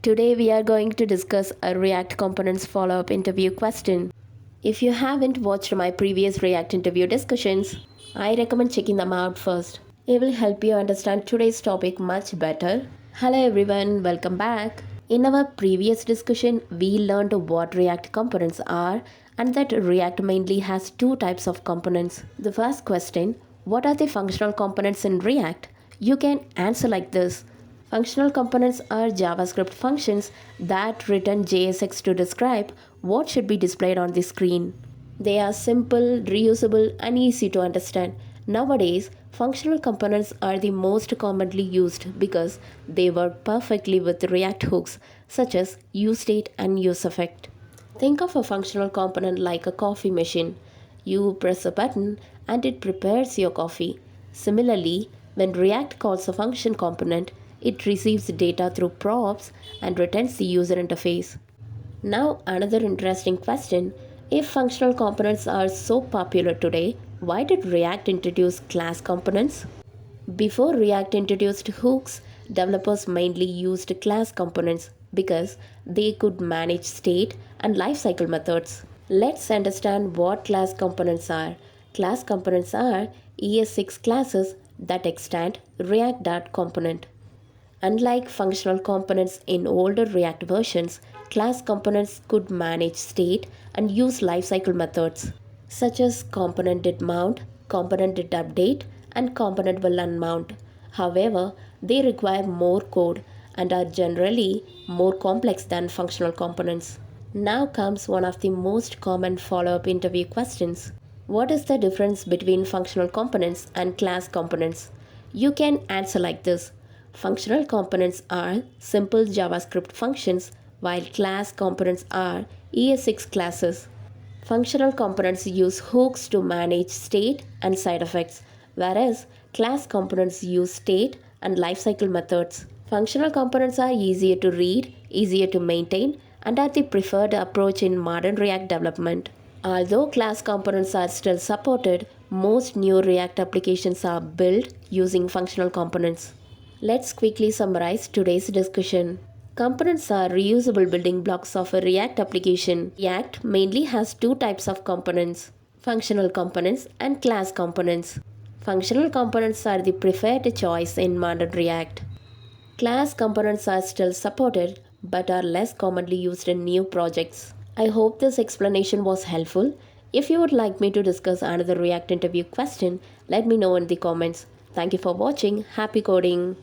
Today we are going to discuss a React Components follow-up interview question. If you haven't watched my previous React interview discussions, I recommend checking them out first. It will help you understand today's topic much better. Hello everyone, welcome back. In our previous discussion, we learned what React components are and that React mainly has two types of components. The first question, what are the functional components in React? You can answer like this. Functional components are JavaScript functions that return JSX to describe what should be displayed on the screen. They are simple, reusable, and easy to understand. Nowadays, functional components are the most commonly used because they work perfectly with React hooks such as useState and useEffect. Think of a functional component like a coffee machine. You press a button and it prepares your coffee. Similarly, when React calls a function component, it receives data through props and returns the user interface. Now, another interesting question, if functional components are so popular today, why did React introduce class components? Before React introduced hooks, developers mainly used class components because they could manage state and lifecycle methods. Let's understand what class components are. Class components are ES6 classes that extend React.component. Unlike functional components in older React versions, class components could manage state and use lifecycle methods such as component did mount, component did update, and component will unmount. However, they require more code and are generally more complex than functional components. Now comes one of the most common follow-up interview questions. What is the difference between functional components and class components? You can answer like this. Functional components are simple JavaScript functions, while class components are ES6 classes. Functional components use hooks to manage state and side effects, whereas class components use state and lifecycle methods. Functional components are easier to read, easier to maintain, and are the preferred approach in modern React development. Although class components are still supported, most new React applications are built using functional components. Let's quickly summarize today's discussion. Components are reusable building blocks of a React application. React mainly has two types of components, functional components and class components. Functional components are the preferred choice in modern React. Class components are still supported but are less commonly used in new projects. I hope this explanation was helpful. If you would like me to discuss another React interview question, let me know in the comments. Thank you for watching. Happy coding!